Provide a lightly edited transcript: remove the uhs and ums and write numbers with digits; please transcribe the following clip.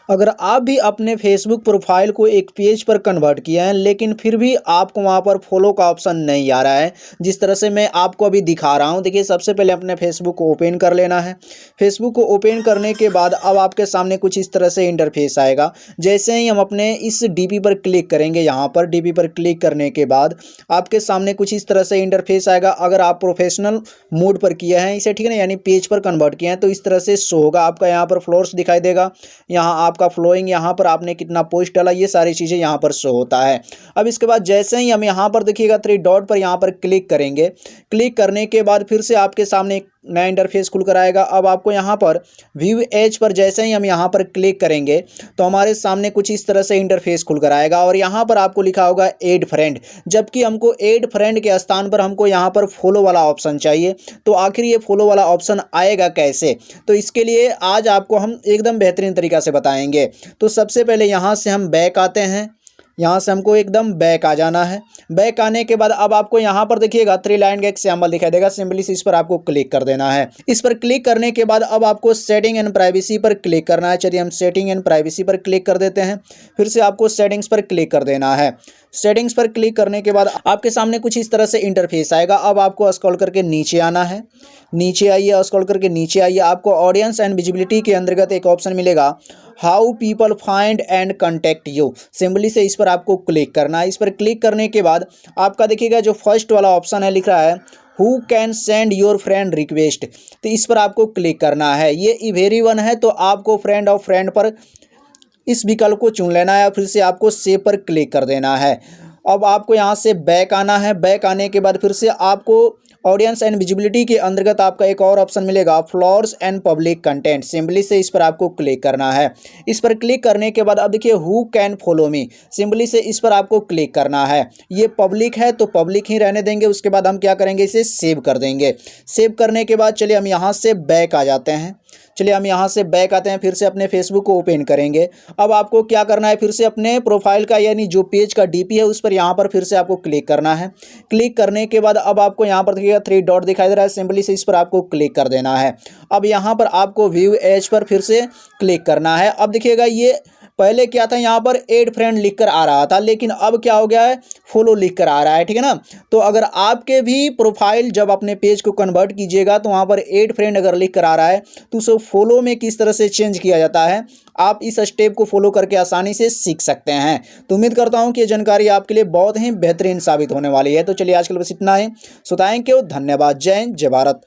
अगर आप भी अपने फेसबुक प्रोफाइल को एक पेज पर कन्वर्ट किए हैं लेकिन फिर भी आपको वहां पर फॉलो का ऑप्शन नहीं आ रहा है, जिस तरह से मैं आपको अभी दिखा रहा हूं। देखिए, सबसे पहले अपने फेसबुक को ओपन कर लेना है। फेसबुक को ओपन करने के बाद अब आपके सामने कुछ इस तरह से इंटरफेस आएगा। जैसे ही हम अपने इस डीपी पर क्लिक करेंगे, यहाँ पर डीपी पर क्लिक करने के बाद आपके सामने कुछ इस तरह से इंटरफेस आएगा। अगर आप प्रोफेशनल मोड पर किए हैं इसे, ठीक है ना, यानी पेज पर कन्वर्ट किए हैं, तो इस तरह से शो होगा। आपका यहाँ पर फ्लोर्स दिखाई देगा, यहाँ आपका फ्लोइंग, यहाँ पर आपने कितना पोस्ट डाला, ये सारी चीज़ें यहाँ पर शो होता है। अब इसके बाद जैसे ही हम यहाँ पर देखिएगा थ्री डॉट पर यहाँ पर क्लिक करेंगे, क्लिक करने के बाद फिर से आपके सामने एक नया इंटरफेस खुल कर आएगा। अब आपको यहाँ पर व्यू एज पर जैसे ही हम यहाँ पर क्लिक करेंगे तो हमारे सामने कुछ इस तरह से इंटरफेस खुल कर आएगा और यहाँ पर आपको लिखा होगा ऐड फ्रेंड, जबकि हमको ऐड फ्रेंड के स्थान पर हमको यहाँ पर फॉलो वाला ऑप्शन चाहिए। तो आखिर ये फॉलो वाला ऑप्शन आएगा कैसे, तो इसके लिए आज आपको हम एकदम बेहतरीन तरीका से बताएंगे। तो सबसे पहले यहाँ से हम बैक आते हैं, यहाँ से हमको एकदम बैक आ जाना है। बैक आने के बाद अब आपको यहाँ पर देखिएगा थ्री लाइन का एक सिंबल दिखाई देगा, सिंपली इस पर आपको क्लिक कर देना है। इस पर क्लिक करने के बाद अब आपको सेटिंग एंड प्राइवेसी पर क्लिक करना है। चलिए हम सेटिंग एंड प्राइवेसी पर क्लिक कर देते हैं। फिर से आपको सेटिंग्स पर क्लिक कर देना है। सेटिंग्स पर क्लिक करने के बाद आपके सामने कुछ इस तरह से इंटरफेस आएगा। अब आपको स्क्रॉल करके नीचे आना है। नीचे आइए, स्क्रॉल करके नीचे आइए। आपको ऑडियंस एंड विजिबिलिटी के अंतर्गत एक ऑप्शन मिलेगा, how people find and contact you. Simply से इस पर आपको क्लिक करना है। इस पर क्लिक करने के बाद आपका देखिएगा जो फर्स्ट वाला ऑप्शन है, लिख रहा है who can send your friend request, तो इस पर आपको क्लिक करना है। ये एवरीवन है, तो आपको फ्रेंड ऑफ फ्रेंड पर इस विकल्प को चुन लेना है। फिर से आपको सेव पर क्लिक कर देना है। अब आपको यहाँ से बैक आना है। बैक आने के बाद फिर से आपको ऑडियंस एंड विजिबिलिटी के अंतर्गत आपका एक और ऑप्शन मिलेगा, floors and public content. Simply से इस पर आपको क्लिक करना है। इस पर क्लिक करने के बाद अब देखिए who can follow me, simply से इस पर आपको क्लिक करना है। ये पब्लिक है तो पब्लिक ही रहने देंगे। उसके बाद हम क्या करेंगे, इसे सेव कर देंगे। सेव करने के बाद चलिए हम यहाँ से बैक आ जाते हैं। चलिए हम यहाँ से बैक आते हैं, फिर से अपने फेसबुक को ओपन करेंगे। अब आपको क्या करना है, फिर से अपने प्रोफाइल का यानी जो पेज का डीपी है उस पर यहाँ पर फिर से आपको क्लिक करना है। क्लिक करने के बाद अब आपको यहाँ पर देखिएगा थ्री डॉट दिखाई दे रहा है, सिंपली से इस पर आपको क्लिक कर देना है। अब यहाँ पर आपको व्यू एज पर फिर से क्लिक करना है। अब देखिएगा ये पहले क्या था, यहाँ पर ऐड फ्रेंड लिखकर आ रहा था, लेकिन अब क्या हो गया है, फॉलो लिखकर आ रहा है, ठीक है ना। तो अगर आपके भी प्रोफाइल जब अपने पेज को कन्वर्ट कीजिएगा तो वहाँ पर ऐड फ्रेंड अगर लिख कर आ रहा है तो उसे फॉलो में किस तरह से चेंज किया जाता है, आप इस स्टेप को फॉलो करके आसानी से सीख सकते हैं। तो उम्मीद करता हूँ कि ये जानकारी आपके लिए बहुत ही बेहतरीन साबित होने वाली है। तो चलिए आज के लिए बस इतना ही। सो थैंक यू, धन्यवाद, जय हिंद, जय भारत।